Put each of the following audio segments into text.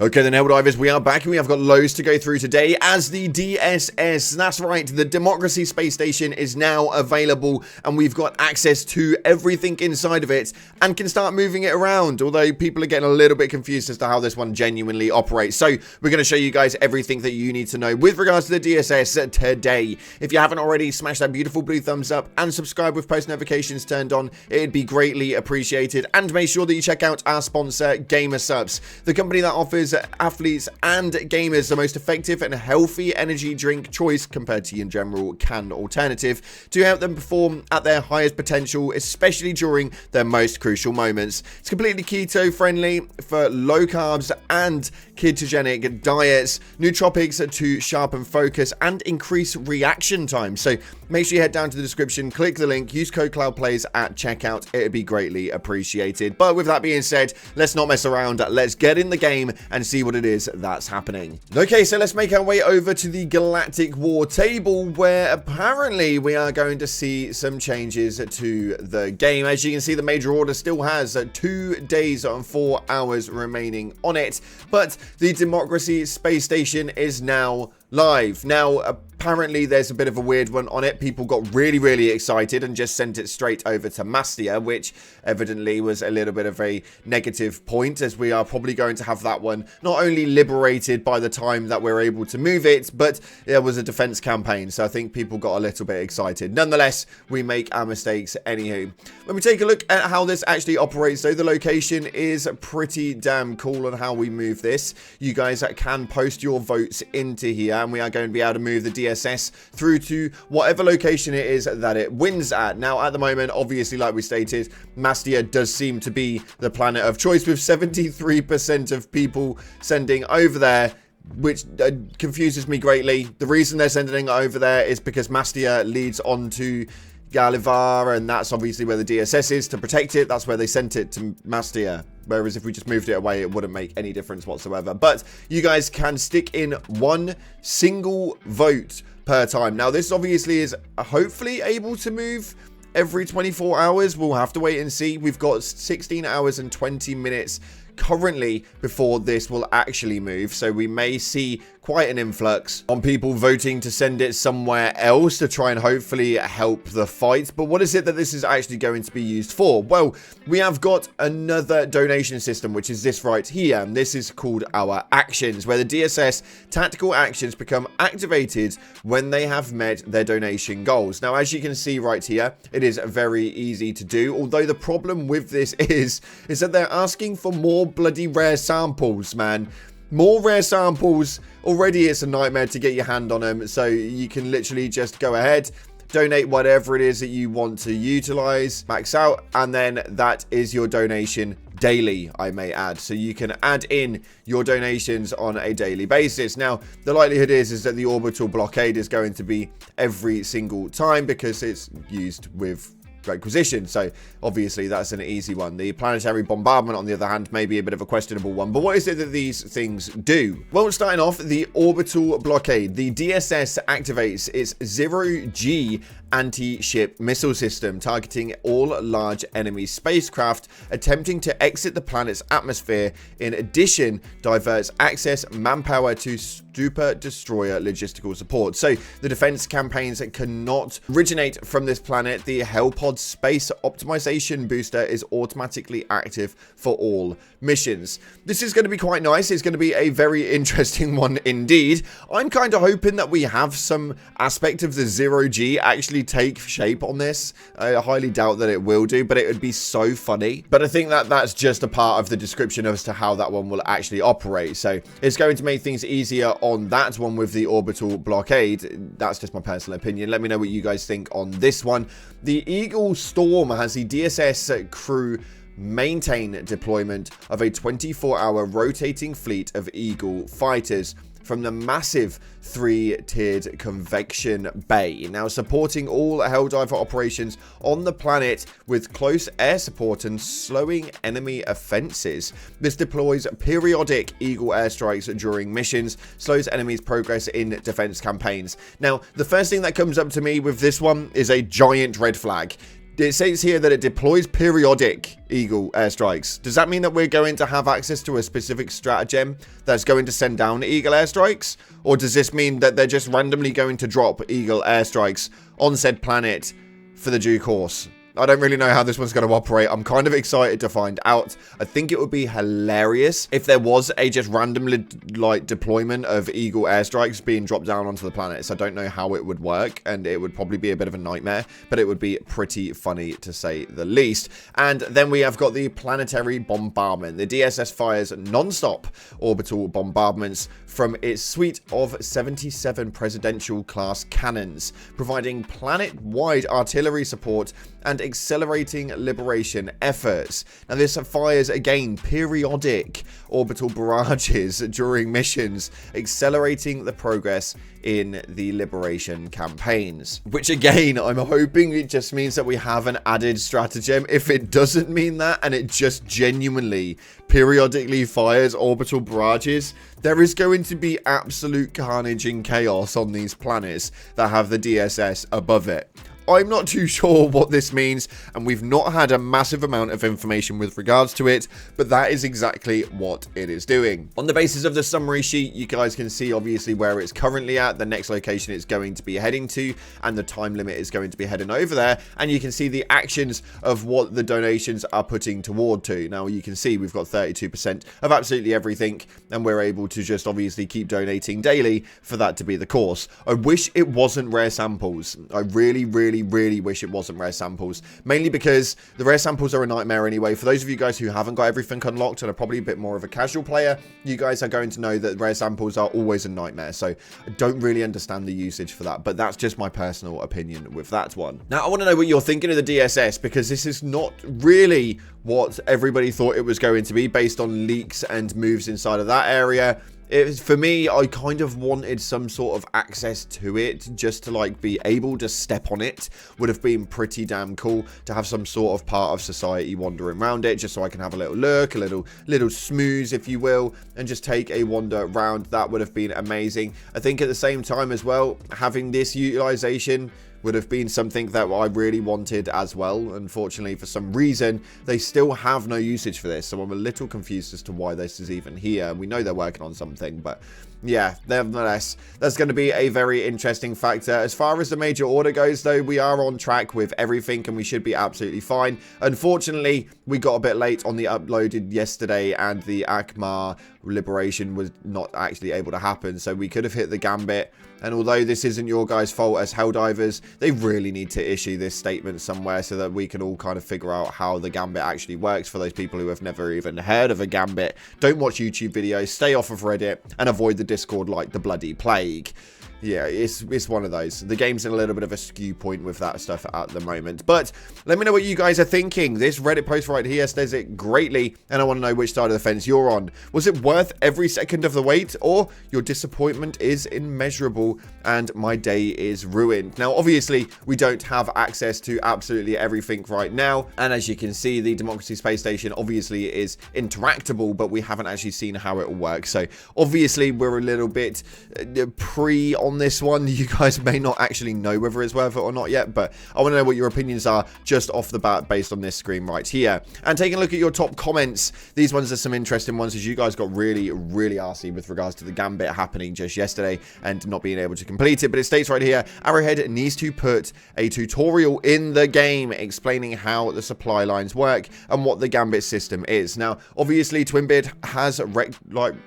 Okay then, Helldivers, we are back and we have got loads to go through today as the DSS. That's right, the Democracy Space Station is now available and we've got access to everything inside of it and can start moving it around, although people are getting a little bit confused as to how this one genuinely operates. So we're going to show you guys everything that you need to know with regards to the DSS today. If you haven't already, smash that beautiful blue thumbs up and subscribe with post notifications turned on. It'd be greatly appreciated. And make sure that you check out our sponsor, GamerSupps, the company that offers athletes and gamers the most effective and healthy energy drink choice compared to your general canned alternative to help them perform at their highest potential, especially during their most crucial moments. It's completely keto friendly for low carbs and ketogenic diets, nootropics to sharpen focus and increase reaction time. So make sure you head down to the description, click the link, use code CloudPlays at checkout. It'd be greatly appreciated. But with that being said, let's not mess around. Let's get in the game and see what it is that's happening. Okay, so let's make our way over to the Galactic War table, where apparently we are going to see some changes to the game. As you can see, the Major Order still has 2 days and 4 hours remaining on it, but the Democracy Space Station is now live. Now, apparently there's a bit of a weird one on it. People got really excited and just sent it straight over to Mastia, which evidently was a little bit of a negative point, as we are probably going to have that one not only liberated by the time that we're able to move it, but there was a defense campaign, so I think people got a little bit excited. Nonetheless, we make our mistakes anywho. When we take a look at how this actually operates, though, the location is pretty damn cool on how we move this. You guys can post your votes into here, and we are going to be able to move the DSS through to whatever location it is that it wins at. Now, at the moment, obviously, like we stated, Mastia does seem to be the planet of choice, with 73% of people sending over there, which confuses me greatly. The reason they're sending it over there is because Mastia leads on to Galivar, and that's obviously where the DSS is to protect it. That's where they sent it to Mastia. Whereas if we just moved it away, it wouldn't make any difference whatsoever. But you guys can stick in 1 single vote per time. Now, this obviously is hopefully able to move every 24 hours. We'll have to wait and see. We've got 16 hours and 20 minutes currently before this will actually move, so we may see quite an influx on people voting to send it somewhere else to try and hopefully help the fight. But what is it that this is actually going to be used for? Well, we have got another donation system, which is this right here, and this is called our actions, where the DSS tactical actions become activated when they have met their donation goals. Now, as you can see right here, it is very easy to do, although the problem with this is that they're asking for more bloody rare samples, man. More rare samples. Already it's a nightmare to get your hand on them, so you can literally just go ahead, donate whatever it is that you want to utilize, max out, and then that is your donation daily, I may add. So you can add in your donations on a daily basis. Now, the likelihood is that the orbital blockade is going to be every single time because it's used with requisition, so obviously that's an easy one. The planetary bombardment, on the other hand, may be a bit of a questionable one. But what is it that these things do? Well, starting off, the orbital blockade. The DSS activates its 0G anti-ship missile system, targeting all large enemy spacecraft attempting to exit the planet's atmosphere. In addition, diverts access manpower to super destroyer logistical support. So the defense campaigns cannot originate from this planet. The Hellpod space optimization booster is automatically active for all missions. This is going to be quite nice. It's going to be a very interesting one indeed. I'm kind of hoping that we have some aspect of the 0G actually take shape on this. I highly doubt that it will do, but it would be so funny. But I think that that's just a part of the description as to how that one will actually operate. So it's going to make things easier on that one with the orbital blockade. That's just my personal opinion. Let me know what you guys think on this one. The Eagle Storm has the DSS crew maintain deployment of a 24-hour rotating fleet of Eagle fighters from the massive 3-tiered convection bay, now supporting all Helldiver operations on the planet with close air support and slowing enemy offenses. This deploys periodic Eagle airstrikes during missions, slows enemies' progress in defense campaigns. Now, the first thing that comes up to me with this one is a giant red flag. it says here that it deploys periodic Eagle airstrikes. Does that mean that we're going to have access to a specific stratagem that's going to send down Eagle airstrikes? Or does this mean that they're just randomly going to drop Eagle airstrikes on said planet for the due course? I don't really know how this one's going to operate. I'm kind of excited to find out. I think it would be hilarious if there was a just random like deployment of Eagle airstrikes being dropped down onto the planets. I don't know how it would work, and it would probably be a bit of a nightmare, but it would be pretty funny to say the least. And then we have got the planetary bombardment. The DSS fires non-stop orbital bombardments from its suite of 77 presidential class cannons, providing planet-wide artillery support and accelerating liberation efforts. Now this fires again periodic orbital barrages during missions, accelerating the progress in the liberation campaigns. Which again, I'm hoping it just means that we have an added stratagem. If it doesn't mean that, and it just genuinely periodically fires orbital barrages, there is going to be absolute carnage and chaos on these planets that have the DSS above it. I'm not too sure what this means, and we've not had a massive amount of information with regards to it, but that is exactly what it is doing. On the basis of the summary sheet, you guys can see obviously where it's currently at, the next location it's going to be heading to, and the time limit is going to be heading over there, and you can see the actions of what the donations are putting toward to. Now you can see we've got 32% of absolutely everything, and we're able to just obviously keep donating daily for that to be the course. I wish it wasn't rare samples. I really wish it wasn't rare samples, mainly because the rare samples are a nightmare anyway. For those of you guys who haven't got everything unlocked and are probably a bit more of a casual player, you guys are going to know that rare samples are always a nightmare, so I don't really understand the usage for that, but that's just my personal opinion with that one. Now I want to know what you're thinking of the DSS, because this is not really what everybody thought it was going to be based on leaks and moves inside of that area. For me, I kind of wanted some sort of access to it, just to like be able to step on it. Would have been pretty damn cool to have some sort of part of society wandering around it, just so I can have a little look, a little smooze, if you will, and just take a wander around. That would have been amazing. I think at the same time as well, having this utilization would have been something that I really wanted as well. Unfortunately, for some reason, they still have no usage for this, so I'm a little confused as to why this is even here. We know they're working on something, but yeah, nevertheless, that's going to be a very interesting factor. As far as the major order goes, though, we are on track with everything, and we should be absolutely fine. Unfortunately, we got a bit late on the uploaded yesterday, and the Akmar liberation was not actually able to happen, so we could have hit the Gambit. And although this isn't your guys' fault as Helldivers, they really need to issue this statement somewhere so that we can all kind of figure out how the Gambit actually works. For those people who have never even heard of a Gambit, don't watch YouTube videos, stay off of Reddit, and avoid the Discord like the bloody plague. Yeah, it's one of those. The game's in a little bit of a skew point with that stuff at the moment. But let me know what you guys are thinking. This Reddit post right here says it greatly, and I want to know which side of the fence you're on. Was it worth every second of the wait, or your disappointment is immeasurable and my day is ruined? Now, obviously, we don't have access to absolutely everything right now, and as you can see, the Democracy Space Station obviously is interactable, but we haven't actually seen how it will work. So obviously, we're a little bit pre on this one. You guys may not actually know whether it's worth it or not yet, but I want to know what your opinions are just off the bat based on this screen right here. And taking a look at your top comments, these ones are some interesting ones, as you guys got really arsey with regards to the Gambit happening just yesterday and not being able to complete it. But it states right here, Arrowhead needs to put a tutorial in the game explaining how the supply lines work and what the Gambit system is. Now, obviously, Twinbid has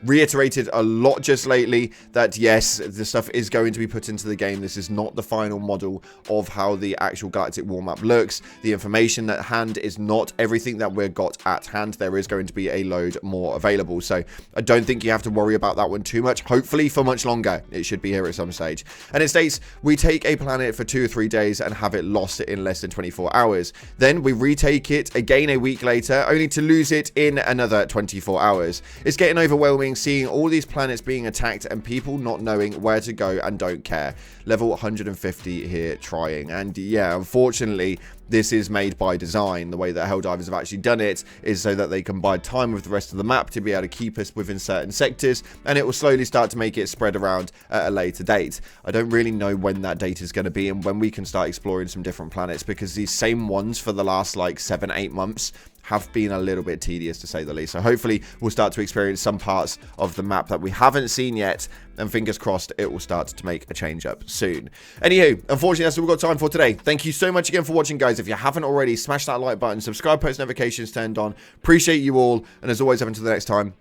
reiterated a lot just lately that yes, the stuff is going to be put into the game. This is not the final model of how the actual Galactic warm-up looks. The information at hand is not everything that we've got at hand. There is going to be a load more available, so I don't think you have to worry about that one too much. Hopefully for much longer. It should be here at some stage. And it states, we take a planet for 2 or 3 days and have it lost in less than 24 hours. Then we retake it again a week later, only to lose it in another 24 hours. It's getting overwhelming seeing all these planets being attacked and people not knowing where to go know and don't care. Level 150 here trying. And yeah, unfortunately, this is made by design. The way that Helldivers have actually done it is so that they can buy time with the rest of the map to be able to keep us within certain sectors, and it will slowly start to make it spread around at a later date. I don't really know when that date is going to be and when we can start exploring some different planets, because these same ones for the last like 7-8 months have been a little bit tedious, to say the least. So hopefully we'll start to experience some parts of the map that we haven't seen yet, and fingers crossed it will start to make a change up soon. Anywho, unfortunately that's all we've got time for today. Thank you so much again for watching, guys. If you haven't already, smash that like button, subscribe, post notifications turned on. Appreciate you all, and as always, up until the next time,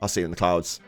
I'll see you in the clouds.